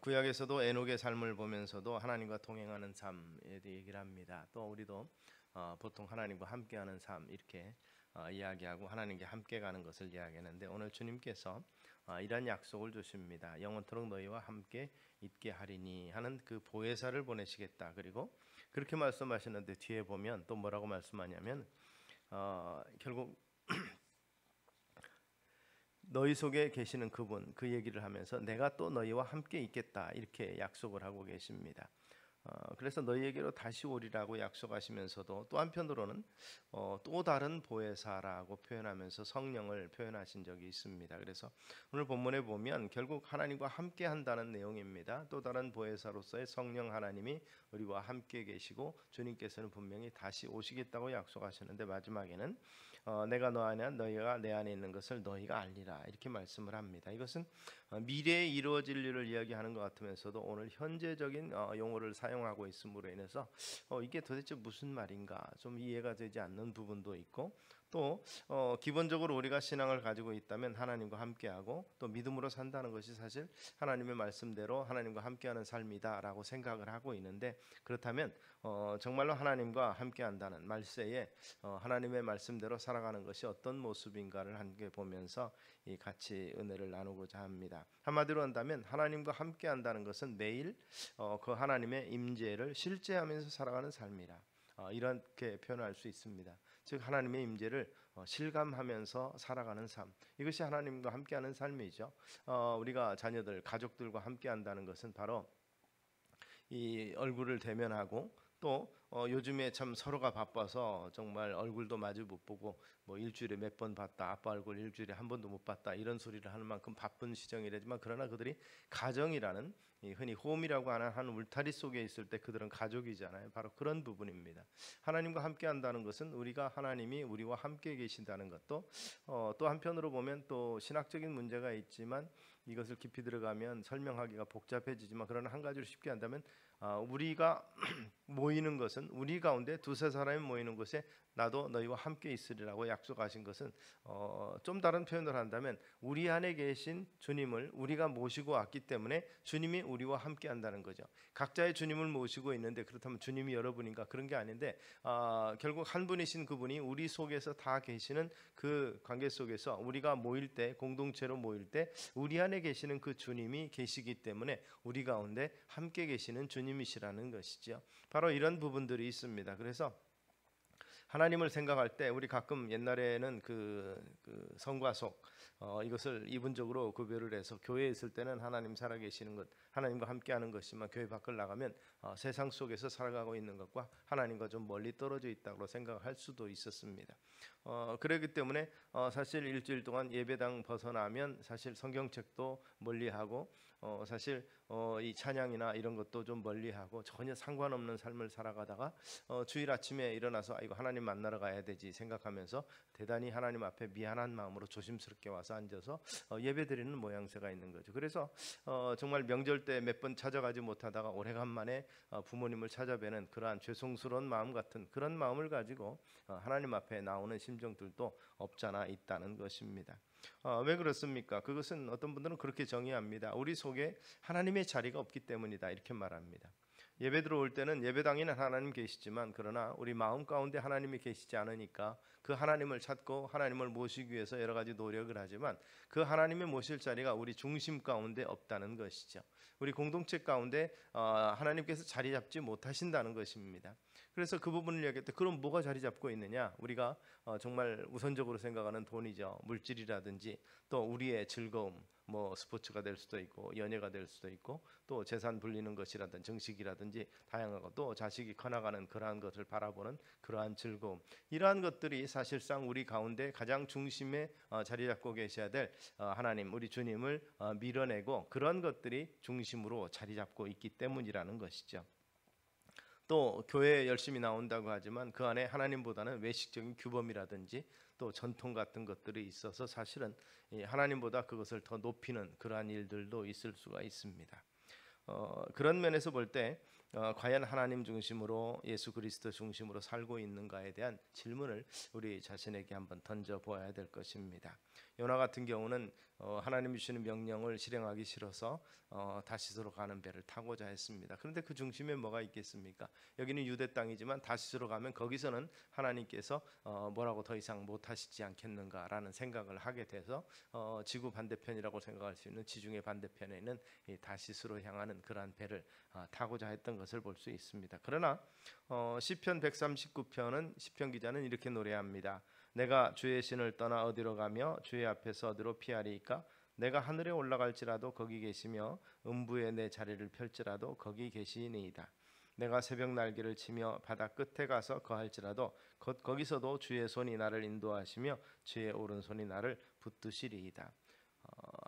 구약에서도 에녹의 삶을 보면서도 하나님과 동행하는 삶에 대해 얘기를 합니다. 또 우리도 보통 하나님과 함께하는 삶 이렇게 이야기하고 하나님께 함께 가는 것을 이야기하는데, 오늘 주님께서 이런 약속을 주십니다. 영원토록 너희와 함께 있게 하리니 하는 그 보혜사를 보내시겠다. 그리고 그렇게 말씀하시는데 뒤에 보면 또 뭐라고 말씀하냐면 결국 너희 속에 계시는 그분, 그 얘기를 하면서 내가 또 너희와 함께 있겠다 이렇게 약속을 하고 계십니다. 그래서 너희에게로 다시 오리라고 약속하시면서도 또 한편으로는 또 다른 보혜사라고 표현하면서 성령을 표현하신 적이 있습니다. 그래서 오늘 본문에 보면 결국 하나님과 함께 한다는 내용입니다. 또 다른 보혜사로서의 성령 하나님이 우리와 함께 계시고 주님께서는 분명히 다시 오시겠다고 약속하시는데, 마지막에는 내가 너 안에 너희가 내 안에 있는 것을 너희가 알리라 이렇게 말씀을 합니다. 이것은 미래에 이루어질 일을 이야기하는 것 같으면서도 오늘 현재적인 용어를 사용하고 있음으로 인해서 이게 도대체 무슨 말인가 좀 이해가 되지 않는 부분도 있고, 또 기본적으로 우리가 신앙을 가지고 있다면 하나님과 함께하고 또 믿음으로 산다는 것이 사실 하나님의 말씀대로 하나님과 함께하는 삶이다라고 생각을 하고 있는데, 그렇다면 정말로 하나님과 함께한다는 말세에 하나님의 말씀대로 살아가는 것이 어떤 모습인가를 함께 보면서 같이 은혜를 나누고자 합니다. 한마디로 한다면 하나님과 함께한다는 것은 매일 그 하나님의 임재를 실제하면서 살아가는 삶이라, 이렇게 표현할 수 있습니다. 즉 하나님의 임재를 실감하면서 살아가는 삶, 이것이 하나님과 함께하는 삶이죠. 우리가 자녀들, 가족들과 함께한다는 것은 바로 이 얼굴을 대면하고 또 요즘에 참 서로가 바빠서 정말 얼굴도 마주 못 보고 뭐 일주일에 몇 번 봤다, 아빠 얼굴 일주일에 한 번도 못 봤다 이런 소리를 하는 만큼 바쁜 시정이라지만, 그러나 그들이 가정이라는 흔히 홈이라고 하는 한 울타리 속에 있을 때 그들은 가족이잖아요. 바로 그런 부분입니다. 하나님과 함께 한다는 것은 우리가 하나님이 우리와 함께 계신다는 것도 또 한편으로 보면 또 신학적인 문제가 있지만 이것을 깊이 들어가면 설명하기가 복잡해지지만, 그러나 한 가지로 쉽게 한다면 우리가 모이는 것은, 우리 가운데 두세 사람이 모이는 곳에 나도 너희와 함께 있으리라고 약속하신 것은 좀 다른 표현을 한다면 우리 안에 계신 주님을 우리가 모시고 왔기 때문에 주님이 우리와 함께 한다는 거죠. 각자의 주님을 모시고 있는데 그렇다면 주님이 여러분인가? 그런 게 아닌데 결국 한 분이신 그분이 우리 속에서 다 계시는 그 관계 속에서 우리가 모일 때, 공동체로 모일 때 우리 안에 계시는 그 주님이 계시기 때문에 우리 가운데 함께 계시는 주님이시라는 것이죠. 바로 이런 부분들이 있습니다. 그래서 하나님을 생각할 때 우리 가끔 옛날에는 그 성과 속 이것을 이분적으로 구별을 해서 교회에 있을 때는 하나님 살아계시는 것, 하나님과 함께하는 것이지만 교회 밖을 나가면 세상 속에서 살아가고 있는 것과 하나님과 좀 멀리 떨어져 있다고 생각할 수도 있었습니다. 그렇기 때문에 사실 일주일 동안 예배당 벗어나면 사실 성경책도 멀리하고 사실 이 찬양이나 이런 것도 좀 멀리하고 전혀 상관없는 삶을 살아가다가 주일 아침에 일어나서 이거 하나님 만나러 가야 되지 생각하면서 대단히 하나님 앞에 미안한 마음으로 조심스럽게 와서 앉아서 예배드리는 모양새가 있는 거죠. 그래서 정말 명절 때 몇 번 찾아가지 못하다가 오래간만에 부모님을 찾아뵈는 그러한 죄송스러운 마음 같은 그런 마음을 가지고 하나님 앞에 나오는 심정들도 없잖아 있다는 것입니다. 왜 그렇습니까? 그것은 어떤 분들은 그렇게 정의합니다. 우리 속에 하나님의 자리가 없기 때문이다 이렇게 말합니다. 예배 들어올 때는 예배당에는 하나님 계시지만 그러나 우리 마음 가운데 하나님이 계시지 않으니까 그 하나님을 찾고 하나님을 모시기 위해서 여러 가지 노력을 하지만 그 하나님의 모실 자리가 우리 중심 가운데 없다는 것이죠. 우리 공동체 가운데 하나님께서 자리 잡지 못하신다는 것입니다. 그래서 그 부분을 이야기할 때 그럼 뭐가 자리 잡고 있느냐? 우리가 정말 우선적으로 생각하는 돈이죠. 물질이라든지 또 우리의 즐거움, 뭐 스포츠가 될 수도 있고 연예가 될 수도 있고 또 재산 불리는 것이라든지 정식이라든지 다양하고 또 자식이 커나가는 그러한 것을 바라보는 그러한 즐거움, 이러한 것들이 사실상 우리 가운데 가장 중심에 자리 잡고 계셔야 될 하나님, 우리 주님을 밀어내고 그런 것들이 중심으로 자리 잡고 있기 때문이라는 것이죠. 또 교회에 열심히 나온다고 하지만 그 안에 하나님보다는 외식적인 규범이라든지 또 전통 같은 것들이 있어서 사실은 하나님보다 그것을 더 높이는 그러한 일들도 있을 수가 있습니다. 그런 면에서 볼 때 과연 하나님 중심으로 예수 그리스도 중심으로 살고 있는가에 대한 질문을 우리 자신에게 한번 던져 보아야 될 것입니다. 요나 같은 경우는 하나님이 주시는 명령을 실행하기 싫어서 다시스로 가는 배를 타고자 했습니다. 그런데 그 중심에 뭐가 있겠습니까? 여기는 유대 땅이지만 다시스로 가면 거기서는 하나님께서 뭐라고 더 이상 못 하시지 않겠는가라는 생각을 하게 돼서 지구 반대편이라고 생각할 수 있는 지중해 반대편에 있는 이 다시스로 향하는 그러한 배를 타고자 했던 것을 볼 수 있습니다. 그러나 시편 139편은 시편 기자는 이렇게 노래합니다. 내가 주의 신을 떠나 어디로 가며 주의 앞에서 어디로 피하리이까? 내가 하늘에 올라갈지라도 거기 계시며 음부에 내 자리를 펼지라도 거기 계시니이다. 내가 새벽 날개를 치며 바다 끝에 가서 거할지라도 거기서도 주의 손이 나를 인도하시며 주의 오른손이 나를 붙드시리이다.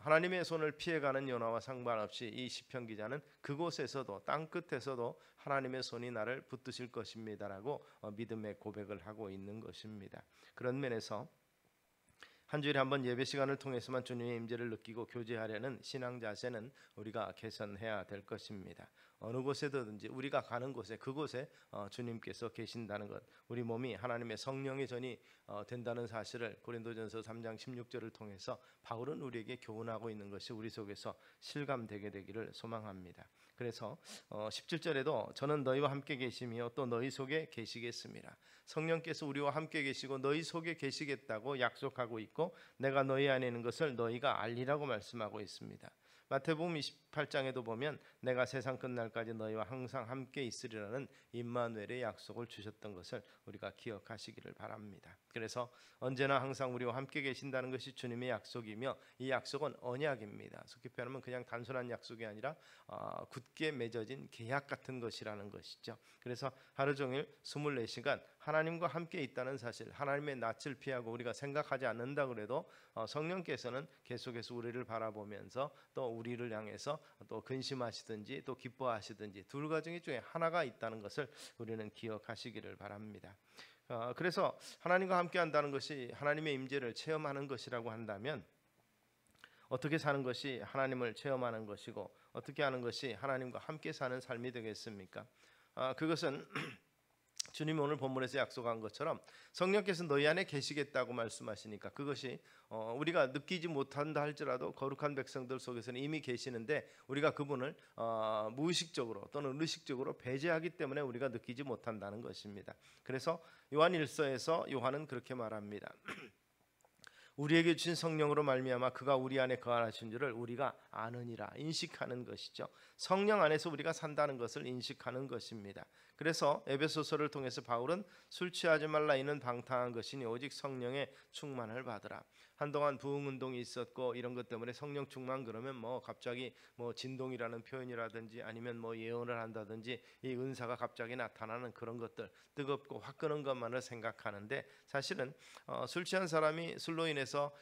하나님의 손을 피해가는 요나와 상관없이 이 시편 기자는 그곳에서도 땅 끝에서도 하나님의 손이 나를 붙드실 것입니다라고 믿음의 고백을 하고 있는 것입니다. 그런 면에서 한 주일에 한번 예배 시간을 통해서만 주님의 임재를 느끼고 교제하려는 신앙 자세는 우리가 개선해야 될 것입니다. 어느 곳에든지 우리가 가는 곳에 그곳에 주님께서 계신다는 것, 우리 몸이 하나님의 성령의 전이 된다는 사실을 고린도전서 3장 16절을 통해서 바울은 우리에게 교훈하고 있는 것이 우리 속에서 실감되게 되기를 소망합니다. 그래서 17절에도 저는 너희와 함께 계시며 또 너희 속에 계시겠습니다. 성령께서 우리와 함께 계시고 너희 속에 계시겠다고 약속하고 있고 내가 너희 안에 있는 것을 너희가 알리라고 말씀하고 있습니다. 마태복음 28장에도 보면 내가 세상 끝날까지 너희와 항상 함께 있으리라는 임마누엘의 약속을 주셨던 것을 우리가 기억하시기를 바랍니다. 그래서 언제나 항상 우리와 함께 계신다는 것이 주님의 약속이며 이 약속은 언약입니다. 속히 표현하면 그냥 단순한 약속이 아니라 굳게 맺어진 계약 같은 것이라는 것이죠. 그래서 하루 종일 24시간 하나님과 함께 있다는 사실, 하나님의 낯을 피하고 우리가 생각하지 않는다 그래도 성령께서는 계속해서 우리를 바라보면서 또 우리를 향해서 또 근심하시든지 또 기뻐하시든지 둘 가정 중에 하나가 있다는 것을 우리는 기억하시기를 바랍니다. 그래서 하나님과 함께 한다는 것이 하나님의 임재를 체험하는 것이라고 한다면 어떻게 사는 것이 하나님을 체험하는 것이고 어떻게 하는 것이 하나님과 함께 사는 삶이 되겠습니까? 그것은 주님이 오늘 본문에서 약속한 것처럼 성령께서 너희 안에 계시겠다고 말씀하시니까 그것이 우리가 느끼지 못한다 할지라도 거룩한 백성들 속에서는 이미 계시는데 우리가 그분을 무의식적으로 또는 의식적으로 배제하기 때문에 우리가 느끼지 못한다는 것입니다. 그래서 요한 1서에서 요한은 그렇게 말합니다. 우리에게 주신 성령으로 말미암아 그가 우리 안에 거하신 줄을 우리가 아느니라, 인식하는 것이죠. 성령 안에서 우리가 산다는 것을 인식하는 것입니다. 그래서 에베소서를 통해서 바울은 술 취하지 말라 이는 방탕한 것이니 오직 성령의 충만을 받으라. 한동안 부흥 운동이 있었고 이런 것 때문에 성령 충만 그러면 갑자기 진동이라는 표현이라든지 아니면 예언을 한다든지 이 은사가 갑자기 나타나는 그런 것들, 뜨겁고 화끄는 것만을 생각하는데 사실은 술 취한 사람이 술로 인해서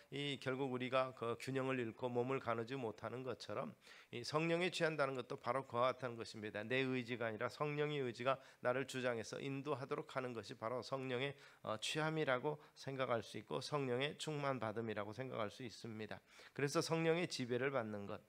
결국 우리가 그 균형을 잃고 몸을 가누지 못하는 것처럼 이 성령에 취한다는 것도 바로 그와 같은 것입니다. 내 의지가 아니라 성령의 의지가 나를 주장해서 인도하도록 하는 것이 바로 성령의 취함이라고 생각할 수 있고 성령의 충만받음이라고 생각할 수 있습니다. 그래서 성령의 지배를 받는 것,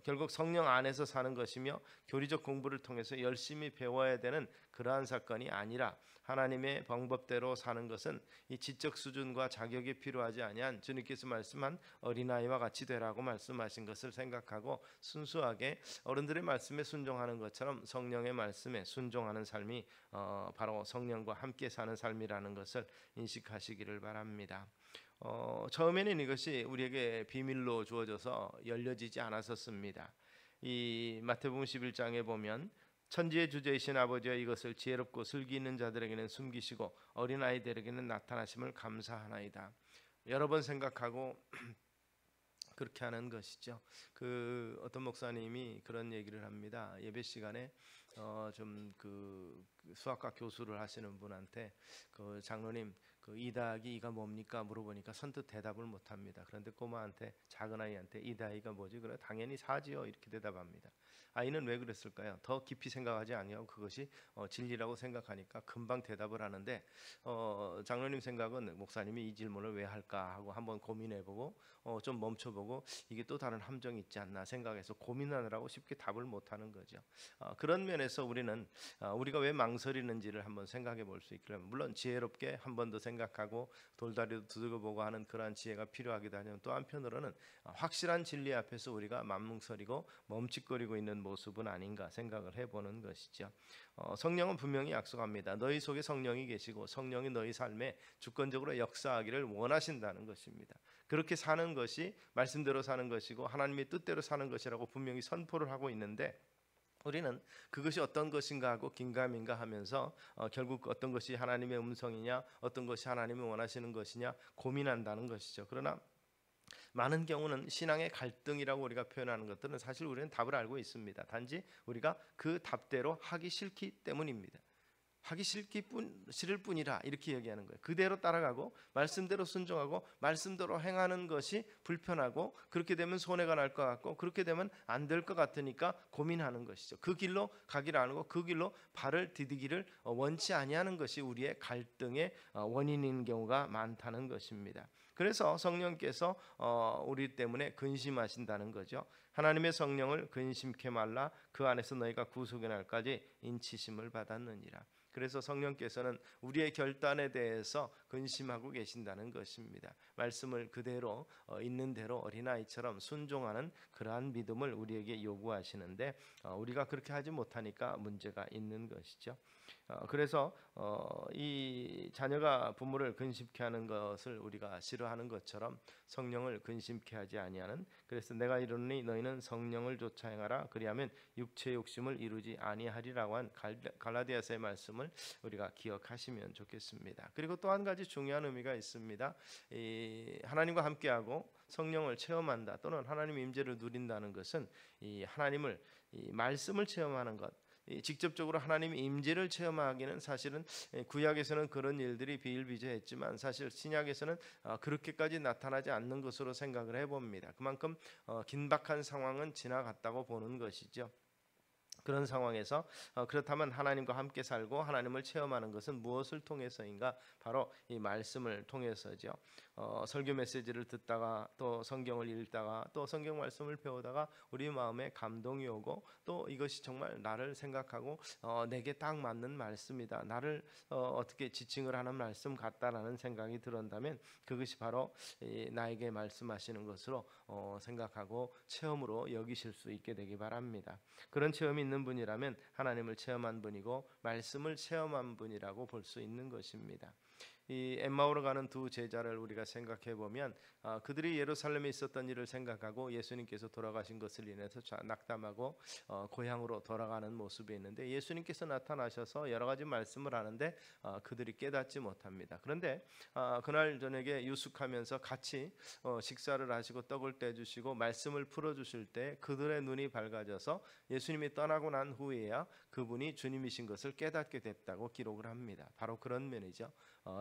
결국 성령 안에서 사는 것이며 교리적 공부를 통해서 열심히 배워야 되는 그러한 사건이 아니라 하나님의 방법대로 사는 것은 이 지적 수준과 자격이 필요하지 아니한 주님께서 말씀한 어린아이와 같이 되라고 말씀하신 것을 생각하고 순수하게 어른들의 말씀에 순종하는 것처럼 성령의 말씀에 순종하는 삶이 바로 성령과 함께 사는 삶이라는 것을 인식하시기를 바랍니다. 처음에는 이것이 우리에게 비밀로 주어져서 열려지지 않았었습니다. 이 마태복음 11장에 보면 천지의 주제이신 아버지와 이것을 지혜롭고 슬기 있는 자들에게는 숨기시고 어린아이들에게는 나타나심을 감사하나이다. 여러 번 생각하고 그렇게 하는 것이죠. 어떤 목사님이 그런 얘기를 합니다. 예배 시간에 수학과 교수를 하시는 분한테 그 장로님 그 2 더하기 2가 뭡니까 물어보니까 선뜻 대답을 못합니다. 그런데 꼬마한테 작은 아이한테 2 더하기가 뭐지? 그래 당연히 4지요 이렇게 대답합니다. 아이는 왜 그랬을까요? 더 깊이 생각하지 아니하고 그것이 진리라고 생각하니까 금방 대답을 하는데 장로님 생각은 목사님이 이 질문을 왜 할까 하고 한번 고민해보고 좀 멈춰보고 이게 또 다른 함정이 있지 않나 생각해서 고민하느라고 쉽게 답을 못하는 거죠. 그런 면에서 우리는 우리가 왜 망설이는지를 한번 생각해 볼 수 있기를 물론 지혜롭게 한 번 더 생각하고 돌다리도 두들겨보고 하는 그러한 지혜가 필요하기도 하지만 또 한편으로는 확실한 진리 앞에서 우리가 만뭉설이고 멈칫거리고 있는 모습은 아닌가 생각을 해보는 것이죠. 성령은 분명히 약속합니다. 너희 속에 성령이 계시고 성령이 너희 삶에 주권적으로 역사하기를 원하신다는 것입니다. 그렇게 사는 것이 말씀대로 사는 것이고 하나님의 뜻대로 사는 것이라고 분명히 선포를 하고 있는데 우리는 그것이 어떤 것인가 하고 긴가민가 하면서 결국 어떤 것이 하나님의 음성이냐 어떤 것이 하나님이 원하시는 것이냐 고민한다는 것이죠. 그러나 많은 경우는 신앙의 갈등이라고 우리가 표현하는 것들은 사실 우리는 답을 알고 있습니다. 단지 우리가 그 답대로 하기 싫기 때문입니다. 하기 싫을 뿐이라 이렇게 얘기하는 거예요. 그대로 따라가고 말씀대로 순종하고 말씀대로 행하는 것이 불편하고 그렇게 되면 손해가 날 것 같고 그렇게 되면 안 될 것 같으니까 고민하는 것이죠. 그 길로 가기를 안 하고 그 길로 발을 디디기를 원치 아니하는 것이 우리의 갈등의 원인인 경우가 많다는 것입니다. 그래서 성령께서 우리 때문에 근심하신다는 거죠. 하나님의 성령을 근심케 말라 그 안에서 너희가 구속의 날까지 인치심을 받았느니라. 그래서 성령께서는 우리의 결단에 대해서 근심하고 계신다는 것입니다. 말씀을 그대로 있는 대로 어린아이처럼 순종하는 그러한 믿음을 우리에게 요구하시는데 우리가 그렇게 하지 못하니까 문제가 있는 것이죠. 그래서 이 자녀가 부모를 근심케 하는 것을 우리가 싫어하는 것처럼 성령을 근심케 하지 아니하는 그래서 내가 이르노니 너희는 성령을 좇아 행하라 그리하면 육체의 욕심을 이루지 아니하리라고 한 갈라디아서의 말씀을 우리가 기억하시면 좋겠습니다. 그리고 또 한 가지 중요한 의미가 있습니다. 이 하나님과 함께하고 성령을 체험한다 또는 하나님의 임재를 누린다는 것은 이 하나님을 이 말씀을 체험하는 것 직접적으로 하나님의 임재를 체험하기는 사실은 구약에서는 그런 일들이 비일비재했지만 사실 신약에서는 그렇게까지 나타나지 않는 것으로 생각을 해봅니다. 그만큼 긴박한 상황은 지나갔다고 보는 것이죠. 그런 상황에서 그렇다면 하나님과 함께 살고 하나님을 체험하는 것은 무엇을 통해서인가? 바로 이 말씀을 통해서죠. 설교 메시지를 듣다가 또 성경을 읽다가 또 성경 말씀을 배우다가 우리 마음에 감동이 오고 또 이것이 정말 나를 생각하고 내게 딱 맞는 말씀이다. 나를 어떻게 지칭을 하는 말씀 같다라는 생각이 들었다면 그것이 바로 나에게 말씀하시는 것으로 생각하고 체험으로 여기실 수 있게 되기 바랍니다. 그런 체험이 있는 분이라면 하나님을 체험한 분이고 말씀을 체험한 분이라고 볼 수 있는 것입니다. 이 엠마오로 가는 두 제자를 우리가 생각해 보면 그들이 예루살렘에 있었던 일을 생각하고 예수님께서 돌아가신 것을 인해서 낙담하고 고향으로 돌아가는 모습이 있는데 예수님께서 나타나셔서 여러 가지 말씀을 하는데 그들이 깨닫지 못합니다. 그런데 그날 저녁에 유숙하면서 같이 식사를 하시고 떡을 떼주시고 말씀을 풀어주실 때 그들의 눈이 밝아져서 예수님이 떠나고 난 후에야 그분이 주님이신 것을 깨닫게 됐다고 기록을 합니다. 바로 그런 면이죠.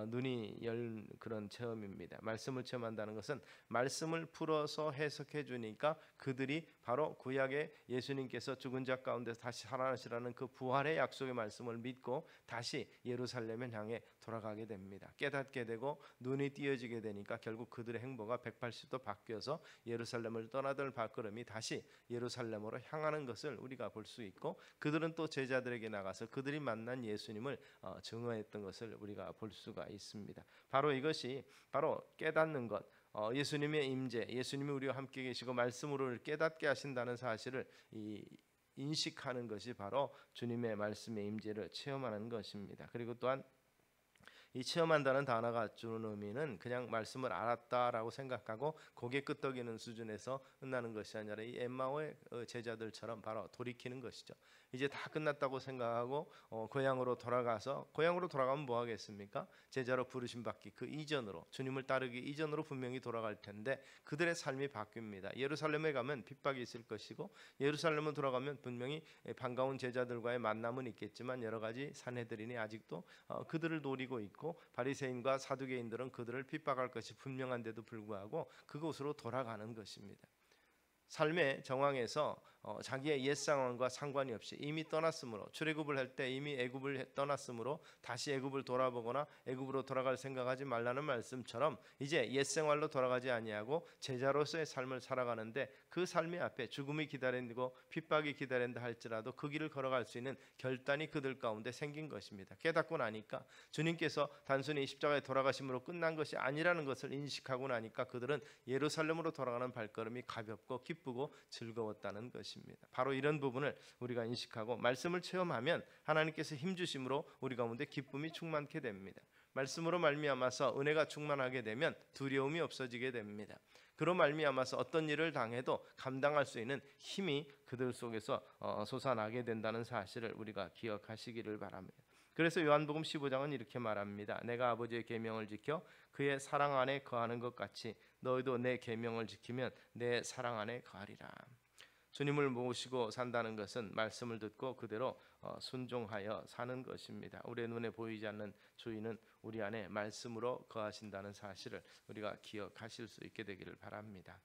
눈이 열 그런 체험입니다. 말씀을 체험한다는 것은 말씀을 풀어서 해석해 주니까 그들이 바로 구약의 예수님께서 죽은 자 가운데서 다시 살아나시라는 그 부활의 약속의 말씀을 믿고 다시 예루살렘을 향해 돌아가게 됩니다. 깨닫게 되고 눈이 띄어지게 되니까 결국 그들의 행보가 180도 바뀌어서 예루살렘을 떠나던 발걸음이 다시 예루살렘으로 향하는 것을 우리가 볼 수 있고 그들은 또 제자들에게 나가서 그들이 만난 예수님을 증언했던 것을 우리가 볼 수가 있습니다. 바로 이것이 바로 깨닫는 것 예수님의 임재 예수님이 우리와 함께 계시고 말씀으로 깨닫게 하신다는 사실을 인식하는 것이 바로 주님의 말씀의 임재를 체험하는 것입니다. 그리고 또한 이 체험한다는 단어가 주는 의미는 그냥 말씀을 알았다라고 생각하고 고개 끄덕이는 수준에서 끝나는 것이 아니라 이 엠마오의 제자들처럼 바로 돌이키는 것이죠. 이제 다 끝났다고 생각하고 고향으로 돌아가면 뭐 하겠습니까? 제자로 부르심 받기 그 이전으로, 주님을 따르기 이전으로 분명히 돌아갈 텐데 그들의 삶이 바뀝니다. 예루살렘에 가면 핍박이 있을 것이고, 예루살렘을 돌아가면 분명히 반가운 제자들과의 만남은 있겠지만 여러 가지 산헤드린이 아직도 그들을 노리고 있고, 바리새인과 사두개인들은 그들을 핍박할 것이 분명한데도 불구하고 그곳으로 돌아가는 것입니다. 삶의 정황에서 자기의 옛 상황과 상관이 없이 이미 떠났으므로, 출애굽을 할 때 이미 애굽을 떠났으므로 다시 애굽을 돌아보거나 애굽으로 돌아갈 생각하지 말라는 말씀처럼 이제 옛 생활로 돌아가지 아니하고 제자로서의 삶을 살아가는데, 그 삶의 앞에 죽음이 기다리고 핍박이 기다린다 할지라도 그 길을 걸어갈 수 있는 결단이 그들 가운데 생긴 것입니다. 깨닫고 나니까 주님께서 단순히 십자가에 돌아가심으로 끝난 것이 아니라는 것을 인식하고 나니까 그들은 예루살렘으로 돌아가는 발걸음이 가볍고 기쁘고 즐거웠다는 것입니다. 바로 이런 부분을 우리가 인식하고 말씀을 체험하면 하나님께서 힘 주심으로 우리 가운데 기쁨이 충만케 됩니다. 말씀으로 말미암아서 은혜가 충만하게 되면 두려움이 없어지게 됩니다. 그로 말미암아서 어떤 일을 당해도 감당할 수 있는 힘이 그들 속에서 솟아나게 된다는 사실을 우리가 기억하시기를 바랍니다. 그래서 요한복음 15장은 이렇게 말합니다. 내가 아버지의 계명을 지켜 그의 사랑 안에 거하는 것 같이 너희도 내 계명을 지키면 내 사랑 안에 거하리라. 주님을 모시고 산다는 것은 말씀을 듣고 그대로 순종하여 사는 것입니다. 우리의 눈에 보이지 않는 주인은 우리 안에 말씀으로 거하신다는 사실을 우리가 기억하실 수 있게 되기를 바랍니다.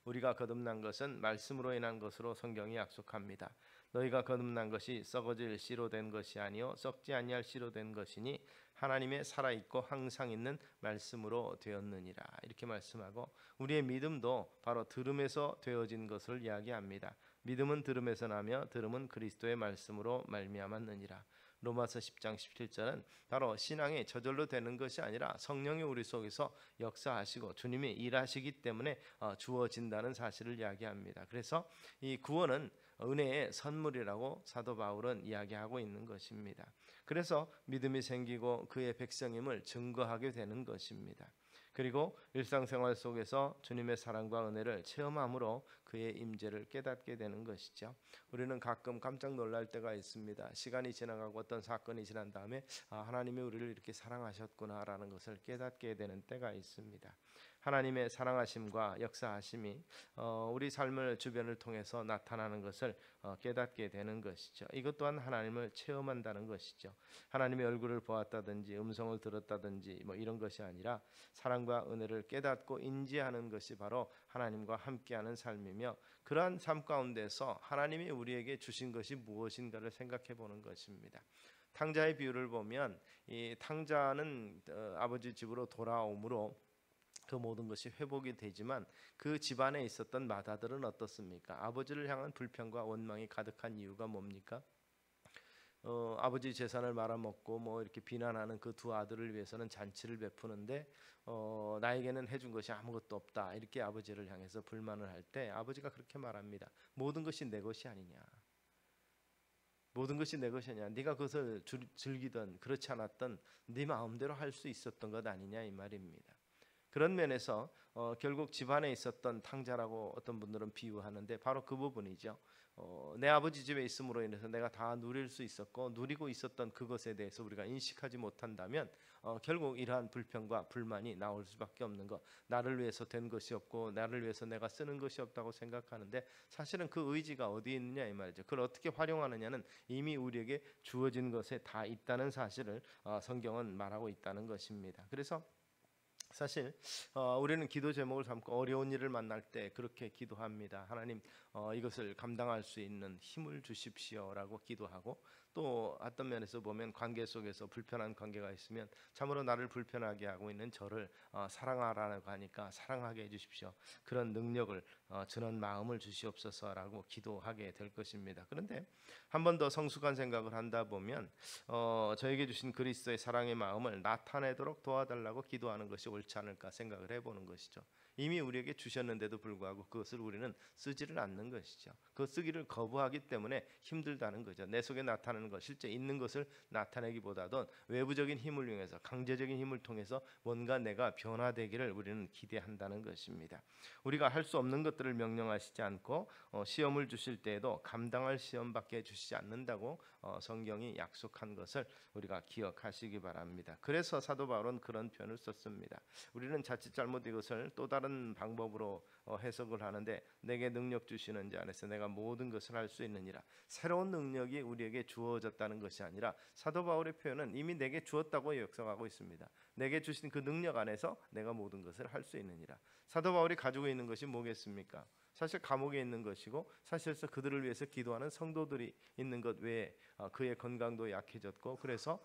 우리가 거듭난 것은 말씀으로 인한 것으로 성경이 약속합니다. 너희가 거듭난 것이 썩어질 씨로 된 것이 아니요 썩지 아니할 씨로 된 것이니 하나님의 살아있고 항상 있는 말씀으로 되었느니라. 이렇게 말씀하고, 우리의 믿음도 바로 들음에서 되어진 것을 이야기합니다. 믿음은 들음에서 나며 들음은 그리스도의 말씀으로 말미암았느니라. 로마서 10장 17절은 바로 신앙이 저절로 되는 것이 아니라 성령이 우리 속에서 역사하시고 주님이 일하시기 때문에 주어진다는 사실을 이야기합니다. 그래서 이 구원은 은혜의 선물이라고 사도 바울은 이야기하고 있는 것입니다. 그래서 믿음이 생기고 그의 백성임을 증거하게 되는 것입니다. 그리고 일상생활 속에서 주님의 사랑과 은혜를 체험함으로 그의 임재를 깨닫게 되는 것이죠. 우리는 가끔 깜짝 놀랄 때가 있습니다. 시간이 지나가고 어떤 사건이 지난 다음에 하나님이 우리를 이렇게 사랑하셨구나라는 것을 깨닫게 되는 때가 있습니다. 하나님의 사랑하심과 역사하심이 우리 삶을 주변을 통해서 나타나는 것을 깨닫게 되는 것이죠. 이것 또한 하나님을 체험한다는 것이죠. 하나님의 얼굴을 보았다든지 음성을 들었다든지 이런 것이 아니라 사랑과 은혜를 깨닫고 인지하는 것이 바로 하나님과 함께하는 삶이며, 그러한 삶 가운데서 하나님이 우리에게 주신 것이 무엇인가를 생각해 보는 것입니다. 탕자의 비유를 보면 이 탕자는 아버지 집으로 돌아오므로 그 모든 것이 회복이 되지만 그 집안에 있었던 마다들은 어떻습니까? 아버지를 향한 불평과 원망이 가득한 이유가 뭡니까? 아버지 재산을 말아먹고 이렇게 비난하는 그 두 아들을 위해서는 잔치를 베푸는데 나에게는 해준 것이 아무것도 없다, 이렇게 아버지를 향해서 불만을 할 때 아버지가 그렇게 말합니다. 모든 것이 내 것이 아니냐, 모든 것이 내 것이 아니냐, 네가 그것을 즐기던 그렇지 않았던 네 마음대로 할 수 있었던 것 아니냐, 이 말입니다. 그런 면에서 결국 집안에 있었던 탕자라고 어떤 분들은 비유하는데 바로 그 부분이죠. 내 아버지 집에 있음으로 인해서 내가 다 누릴 수 있었고 누리고 있었던 그것에 대해서 우리가 인식하지 못한다면 결국 이러한 불평과 불만이 나올 수밖에 없는 것. 나를 위해서 된 것이 없고 나를 위해서 내가 쓰는 것이 없다고 생각하는데 사실은 그 의지가 어디에 있느냐 이 말이죠. 그걸 어떻게 활용하느냐는 이미 우리에게 주어진 것에 다 있다는 사실을 성경은 말하고 있다는 것입니다. 그래서 사실 우리는 기도 제목을 삼고 어려운 일을 만날 때 그렇게 기도합니다. 하나님 이것을 감당할 수 있는 힘을 주십시오라고 기도하고, 또 어떤 면에서 보면 관계 속에서 불편한 관계가 있으면 참으로 나를 불편하게 하고 있는 저를 사랑하라고 하니까 사랑하게 해주십시오. 그런 능력을 주는 마음을 주시옵소서라고 기도하게 될 것입니다. 그런데 한 번 더 성숙한 생각을 한다 보면 저에게 주신 그리스도의 사랑의 마음을 나타내도록 도와달라고 기도하는 것이 옳지 않을까 생각을 해보는 것이죠. 이미 우리에게 주셨는데도 불구하고 그것을 우리는 쓰지를 않는 것이죠. 그 쓰기를 거부하기 때문에 힘들다는 거죠. 내 속에 나타나는 나타나는 것, 실제 있는 것을 나타내기보다도 외부적인 힘을 이용해서, 강제적인 힘을 통해서 뭔가 내가 변화되기를 우리는 기대한다는 것입니다. 우리가 할 수 없는 것들을 명령하시지 않고 시험을 주실 때에도 감당할 시험밖에 주시지 않는다고 성경이 약속한 것을 우리가 기억하시기 바랍니다. 그래서 사도 바울은 그런 표현을 썼습니다. 우리는 자칫 잘못 이것을 또 다른 방법으로 해석을 하는데, 내게 능력 주시는 자 안에서 내가 모든 것을 할 수 있느니라. 새로운 능력이 우리에게 주어졌다는 것이 아니라 사도 바울의 표현은 이미 내게 주었다고 역성하고 있습니다. 내게 주신 그 능력 안에서 내가 모든 것을 할 수 있느니라. 사도 바울이 가지고 있는 것이 뭐겠습니까? 사실 감옥에 있는 것이고, 사실상 그들을 위해서 기도하는 성도들이 있는 것 외에 그의 건강도 약해졌고, 그래서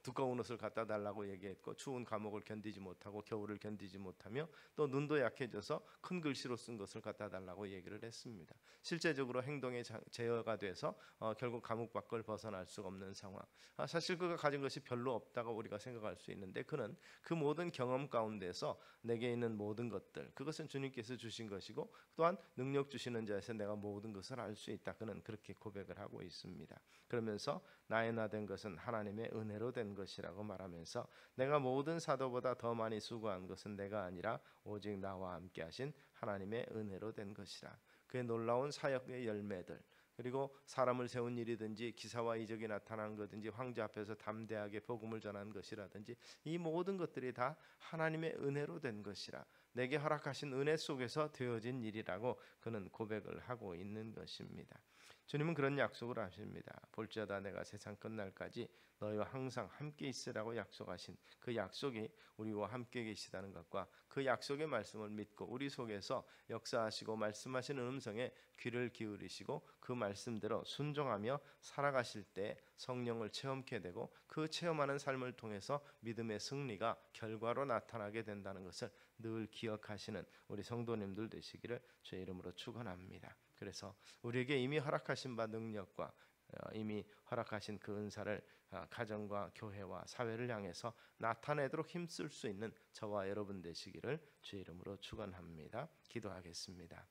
두꺼운 옷을 갖다 달라고 얘기했고, 추운 감옥을 견디지 못하고 겨울을 견디지 못하며 또 눈도 약해져서 큰 글씨로 쓴 것을 갖다 달라고 얘기를 했습니다. 실제적으로 행동의 제어가 돼서 결국 감옥 밖을 벗어날 수가 없는 상황. 사실 그가 가진 것이 별로 없다고 우리가 생각할 수 있는데, 그는 그 모든 경험 가운데서 내게 있는 모든 것들, 그것은 주님께서 주신 것이고, 또한 능력 주시는 자에서 내가 모든 것을 알 수 있다. 그는 그렇게 고백을 하고 있습니다. 그러면서 나의 나 된 것은 하나님의 은혜로 된 것이라고 말하면서, 내가 모든 사도보다 더 많이 수고한 것은 내가 아니라 오직 나와 함께 하신 하나님의 은혜로 된 것이라. 그의 놀라운 사역의 열매들, 그리고 사람을 세운 일이든지 기사와 이적이 나타난 것든지 황제 앞에서 담대하게 복음을 전한 것이라든지, 이 모든 것들이 다 하나님의 은혜로 된 것이라, 내게 허락하신 은혜 속에서 되어진 일이라고 그는 고백을 하고 있는 것입니다. 주님은 그런 약속을 하십니다. 볼지어다 내가 세상 끝날까지 너희와 항상 함께 있으라고 약속하신 그 약속이 우리와 함께 계시다는 것과, 그 약속의 말씀을 믿고 우리 속에서 역사하시고 말씀하시는 음성에 귀를 기울이시고 그 말씀대로 순종하며 살아가실 때 성령을 체험케 되고, 그 체험하는 삶을 통해서 믿음의 승리가 결과로 나타나게 된다는 것을 늘 기억하시는 우리 성도님들 되시기를 주의 이름으로 축원합니다. 그래서 우리에게 이미 허락하신 바 능력과 이미 허락하신 그 은사를 가정과 교회와 사회를 향해서 나타내도록 힘쓸 수 있는 저와 여러분 되시기를 주의 이름으로 축원합니다. 기도하겠습니다.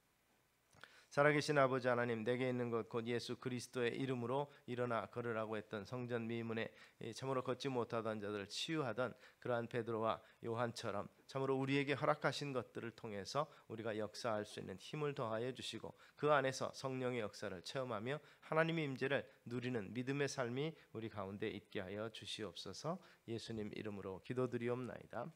살아계신 아버지 하나님, 내게 있는 것 곧 예수 그리스도의 이름으로 일어나 걸으라고 했던 성전 미문에 참으로 걷지 못하던 자들을 치유하던 그러한 베드로와 요한처럼 참으로 우리에게 허락하신 것들을 통해서 우리가 역사할 수 있는 힘을 더하여 주시고, 그 안에서 성령의 역사를 체험하며 하나님의 임재를 누리는 믿음의 삶이 우리 가운데 있게 하여 주시옵소서. 예수님 이름으로 기도드리옵나이다.